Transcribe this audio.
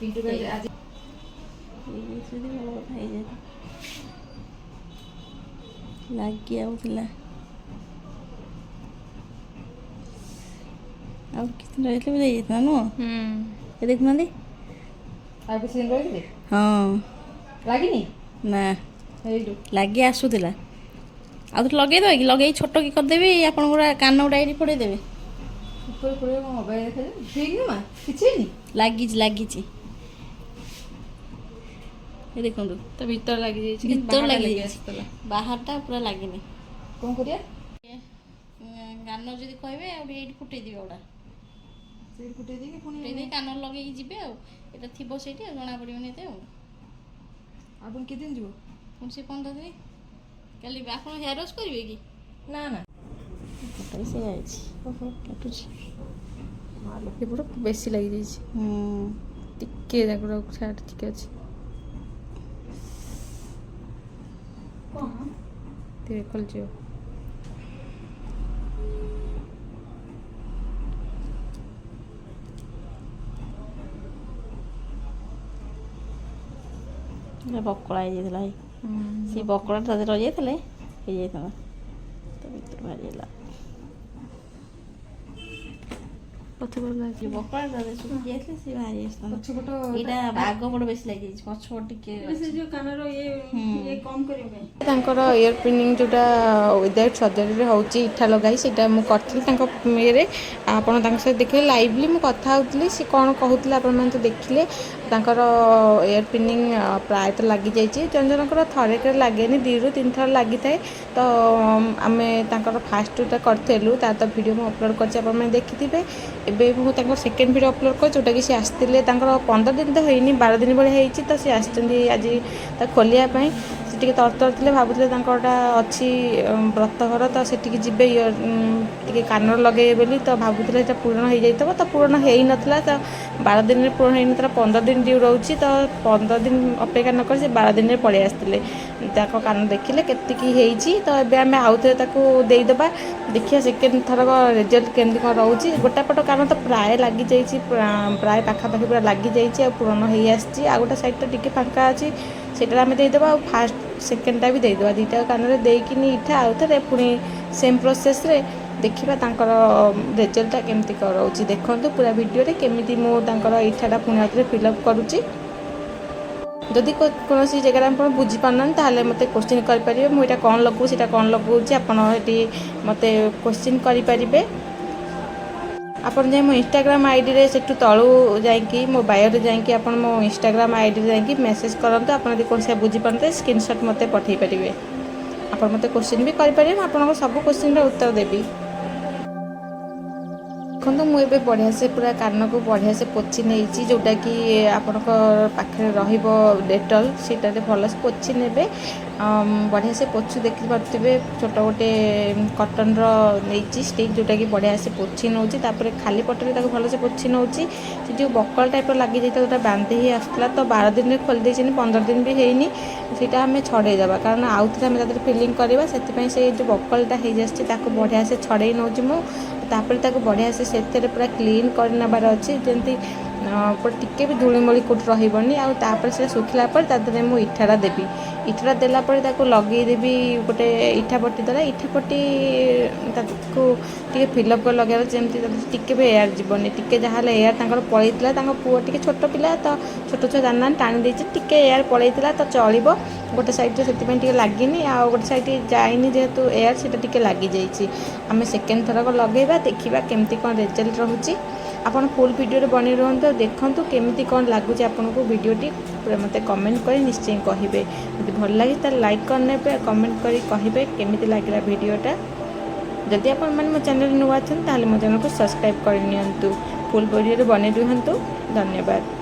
पिंटू का आज लगे आउला ଆଉ କିଛି ରହିଥିଲେ ବି ଯାଇଯାଇଥିଲା ନୁହଁ ଏ ଦେଖୁନାହାନ୍ତି ଆଉ କିଛି ଦିନ ରହିଥିଲେ ହଁ ଲାଗିନି ନା ହେଇଠୁ ଲାଗି ଆସୁଥିଲା ଆଉ ଥରେ ଲଗେଇଦେବେ କି ଲଗେଇ ଛୋଟ କି କରିଦେବି ଆପଣଙ୍କର କାନ ଗୁଡ଼ା ଏଇଠି ଫୋଡ଼େଇ ଦେବେ ଉପରେ ପଡ଼ିବ କ'ଣ ମୋବାଇଲ ଦେଖାଯାଏ ଠିକ୍ ନୁହଁ କିଛି ହେଇନି ଲାଗିଛି ଲାଗିଛି ଏ ଦେଖନ୍ତୁ ତା ଭିତରେ ଲାଗିଯାଇଛି ଭିତରେ ଲାଗିଯାଇଛି ବାହାରଟା ପୁରା ଲାଗିନି କ'ଣ କରିବା କାନ ଯଦି କହିବେ ଆଉ ଏଇଠି ଫୁଟେଇ ଦିବେ ଗୁଡ଼ା ସେଇଠି ଫୁଟେଇ ଦେଇକି ପୁଣି ଫୁଟେଇ ଦେଇ କାନରେ ଲଗେଇକି ଯିବେ ଆଉ ଏଇଟା ଥିବ ସେଇଠି ଆଉ ଜଣା ପଡ଼ିବନି ଏତେ ଆଉ ଆପଣ କେତେ ଦିନ ଯିବ ପୁଣି ସେ 15 ଦିନ କାଲି ଆପଣ ହେୟାର ୱାଶ୍ କରିବେ କି ନା ନା ସେ ଯାଇଛି କାଟୁଛି ଏପଟ ବେଶୀ ଲାଗିଯାଇଛି ଟିକେ ଯାକ ସାର୍ଟ ଟିକେ ଅଛି ଟିକେ ଖୋଲିଯିବ ବକଳା ହେଇଯାଇଥିଲା ସେ ବକଳା ତା ଦେହରେ ରହିଯାଇଥିଲେ ହେଇଯାଇଥିଲା ତା ଭିତରୁ ବାହାରିଗଲା ପଛପଟ ଲାଗିଛି ବକଳା ତା ଦେହରେ ଶୁଖି ଯାଇଥିଲେ ସେ ବାହାରି ଆସିଥାନ୍ତା ପଛପଟ ଏଇଟା ଆଗ ପଟ ବେଶୀ ଲାଗିଯାଇଛି ପଛପଟ ଟିକେ ସେ ଯେଉଁ କାନର ଇଏ କମ୍ କରିବା ପାଇଁ ତାଙ୍କର ଇୟର ପିନିଂ ଯେଉଁଟା ୱିଦାଉଟ୍ ସର୍ଜରୀରେ ହେଉଛି ଇଠା ଲଗାଇ ସେଇଟା ମୁଁ କରିଥିଲି ତାଙ୍କ ଇଏରେ ଆପଣ ତାଙ୍କ ସହିତ ଦେଖିଲେ ଲାଇଭଲି ମୁଁ କଥା ହେଉଥିଲି ସେ କ'ଣ କହୁଥିଲେ ଆପଣମାନେ ତ ଦେଖିଲେ ତାଙ୍କର ଇୟର ପିନିଂ ପ୍ରାୟତଃ ଲାଗିଯାଇଛି ଜଣ ଜଣଙ୍କର ଥରେକରେ ଲାଗେନି 2ରୁ 3 ଥର ଲାଗିଥାଏ ତ ଆମେ ତାଙ୍କର ଫାଷ୍ଟ ଯେଉଁଟା କରିଥିଲୁ ତାର ତ ଭିଡ଼ିଓ ମୁଁ ଅପଲୋଡ଼ କରିଛି ଆପଣମାନେ ଦେଖିଥିବେ ଏବେ ମୁଁ ତାଙ୍କର ସେକେଣ୍ଡ ଭିଡ଼ିଓ ଅପଲୋଡ଼ କରିଛି ଯେଉଁଟାକି ସେ ଆସିଥିଲେ ତାଙ୍କର 15 ଦିନ ତ ହେଇନି 12 ଦିନ ଭଳିଆ ହେଇଛି ତ ସେ ଆସିଛନ୍ତି ଆଜି ତାକୁ ଖୋଲିବା ପାଇଁ ସେ ଟିକେ ତରତର ଥିଲେ ଭାବୁଥିଲେ ତାଙ୍କରଟା ଅଛି ବ୍ରତଘର ତ ସେଠିକି ଯିବେ ଟିକେ କାନରେ ଲଗେଇବେ ବୋଲି ତ ଭାବୁଥିଲେ ସେଟା ପୂରଣ ହେଇଯାଇଥିବ ତ ପୂରଣ ହେଇନଥିଲା ତ 12 ଦିନରେ ପୂରଣ ହେଇନଥିଲା 15 ଦିନ ଡ୍ୟୁ ରହୁଛି ତ 15 ଦିନ ଅପେକ୍ଷା ନକରି ସେ 12 ଦିନରେ ପଳେଇ ଆସିଥିଲେ ତାଙ୍କ କାନ ଦେଖିଲେ କେତିକି ହେଇଛି ତ ଏବେ ଆମେ ଆଉଥରେ ତାକୁ ଦେଇଦେବା ଦେଖିବା ସେକେଣ୍ଡ ଥରକ ରେଜଲ୍ଟ କେମିତି କ'ଣ ରହୁଛି ଗୋଟା ପଟ କାନ ତ ପ୍ରାୟ ଲାଗିଯାଇଛି ପ୍ରାୟ ପାଖାପାଖି ପୁରା ଲାଗିଯାଇଛି ଆଉ ପୂରଣ ହେଇ ଆସିଛି ଆଉ ଗୋଟେ ସାଇଡ଼୍ଟା ଟିକେ ଫାଙ୍କା ଅଛି ସେଇଟା ଆମେ ଦେଇଦେବା ଆଉ ଫାଷ୍ଟ ସେକେଣ୍ଡଟା ବି ଦେଇଦେବା ଦୁଇଟା କାନରେ ଦେଇକିନି ଇଠା ଆଉଥରେ ପୁଣି ସେମ୍ ପ୍ରୋସେସ୍ରେ ଦେଖିବା ତାଙ୍କର ରେଜଲ୍ଟଟା କେମିତି କ'ଣ ରହୁଛି ଦେଖନ୍ତୁ ପୁରା ଭିଡ଼ିଓରେ କେମିତି ମୁଁ ତାଙ୍କର ଇଠାଟା ପୁଣି ଆଉଥରେ ଫିଲ୍ଅପ୍ କରୁଛି ଯଦି କୌଣସି ଜାଗାରେ ଆପଣ ବୁଝିପାରୁନାହାନ୍ତି ତାହେଲେ ମୋତେ କ୍ୱେଶ୍ଚିନ୍ କରିପାରିବେ ମୁଁ ଏଇଟା କ'ଣ ଲଗାଉଛି ସେଇଟା କ'ଣ ଲଗାଉଛି ଆପଣ ଏଠି ମୋତେ କ୍ୱେଶ୍ଚିନ୍ କରିପାରିବେ ଆପଣ ଯାଇ ମୋ ଇନଷ୍ଟାଗ୍ରାମ ଆଇଡ଼ିରେ ସେଠୁ ତଳୁ ଯାଇକି ମୋ ବାୟୋରେ ଯାଇକି ଆପଣ ମୋ ଇନଷ୍ଟାଗ୍ରାମ ଆଇଡ଼ିରେ ଯାଇକି ମେସେଜ୍ କରନ୍ତୁ ଆପଣ ଯଦି କୌଣସି ବୁଝିପାରନ୍ତେ ସ୍କ୍ରିନଶଟ୍ ମୋତେ ପଠାଇ ପାରିବେ ଆପଣ ମୋତେ କ୍ୱେଶ୍ଚିନ୍ ବି କରିପାରିବେ ମୁଁ ଆପଣଙ୍କ ସବୁ କ୍ୱେଶ୍ଚିନ୍ର ଉତ୍ତର ଦେବି ଦେଖନ୍ତୁ ମୁଁ ଏବେ ବଢ଼ିଆ ସେ ପୁରା କାନକୁ ବଢ଼ିଆ ସେ ପୋଛି ନେଇଛି ଯେଉଁଟାକି ଆପଣଙ୍କ ପାଖରେ ରହିବ ଡେଟଲ୍ ସେଇଟାରେ ଭଲସେ ପୋଛି ନେବେ ବଢ଼ିଆ ସେ ପୋଛୁ ଦେଖିପାରୁଥିବେ ଛୋଟ ଗୋଟେ କଟନ୍ର ନେଇଛି ଷ୍ଟିକ୍ ଯେଉଁଟାକି ବଢ଼ିଆ ସେ ପୋଛି ନେଉଛି ତାପରେ ଖାଲି ପଟରେ ତାକୁ ଭଲସେ ପୋଛି ନେଉଛି ସେ ଯେଉଁ ବକଳ ଟାଇପ୍ର ଲାଗିଯାଇଥିଲା ଯେଉଁଟା ବାନ୍ଧି ହେଇ ଆସୁଥିଲା ତ 12 ଦିନରେ ଖୋଲି ଦେଇଛନ୍ତି 15 ଦିନ ବି ହେଇନି ସେଇଟା ଆମେ ଛଡ଼େଇଦେବା କାରଣ ଆଉଥରେ ଆମେ ତା ଦେହରେ ଫିଲିଂ କରିବା ସେଥିପାଇଁ ସେ ଯେଉଁ ବକଳଟା ହେଇଆସିଛି ତାକୁ ବଢ଼ିଆ ସେ ଛଡ଼େଇ ନେଉଛି ମୁଁ ତାପରେ ତାକୁ ବଢ଼ିଆ ସେ ସେଥିରେ ପୁରା କ୍ଲିନ୍ କରି ନେବାର ଅଛି ଯେମିତି ଟିକେ ବି ଧୂଳିମଳି କେଉଁଠି ରହିବନି ଆଉ ତାପରେ ସେଇଟା ଶୁଖିଲା ପରେ ତା ଦେହରେ ମୁଁ ଇଠାଟା ଦେବି ଇଠାଟା ଦେଲା ପରେ ତାକୁ ଲଗେଇଦେବି ଗୋଟେ ଇଠା ପଟି ଦ୍ୱାରା ଇଠା ପଟି ତାକୁ ଟିକେ ଫିଲ୍ଅପ୍ କରି ଲଗାଇବା ଯେମିତି ଟିକେ ବି ଏୟାର ଯିବନି ଟିକେ ଯାହାହେଲେ ଏୟାର ତାଙ୍କର ପଳେଇଥିଲା ତାଙ୍କ ପୁଅ ଟିକେ ଛୋଟ ପିଲା ତ ଛୋଟ ଛୁଆ ଜାଣିନାହାନ୍ତି ଟାଣି ଦେଇଛି ଟିକେ ଏୟାର ପଳେଇଥିଲା ତ ଚଳିବ ଗୋଟେ ସାଇଡ଼୍ରେ ସେଥିପାଇଁ ଟିକେ ଲାଗିନି ଆଉ ଗୋଟେ ସାଇଡ଼୍ ଯାଇନି ଯେହେତୁ ଏୟାର ସେଇଟା ଟିକେ ଲାଗିଯାଇଛି ଆମେ ସେକେଣ୍ଡ ଥରକ ଲଗାଇବା ଦେଖିବା କେମିତି କ'ଣ ରେଜଲ୍ଟ ରହୁଛି ଆପଣ ଫୁଲ୍ ଭିଡ଼ିଓରେ ବନେଇ ରୁହନ୍ତୁ ଦେଖନ୍ତୁ କେମିତି କ'ଣ ଲାଗୁଛି ଆପଣଙ୍କୁ ଭିଡ଼ିଓଟି ମୋତେ କମେଣ୍ଟ କରି ନିଶ୍ଚୟ କହିବେ ଯଦି ଭଲ ଲାଗେ ତାହେଲେ ଲାଇକ୍ କରିନେବେ କମେଣ୍ଟ କରି କହିବେ କେମିତି ଲାଗିଲା ଭିଡ଼ିଓଟା ଯଦି ଆପଣମାନେ ମୋ ଚ୍ୟାନେଲ୍ ନୂଆ ଅଛନ୍ତି ତାହେଲେ ମୋ ଚ୍ୟାନେଲ୍କୁ ସବସ୍କ୍ରାଇବ୍ କରିନିଅନ୍ତୁ ଫୁଲ୍ ଭିଡ଼ିଓରେ ବନେଇ ରୁହନ୍ତୁ ଧନ୍ୟବାଦ।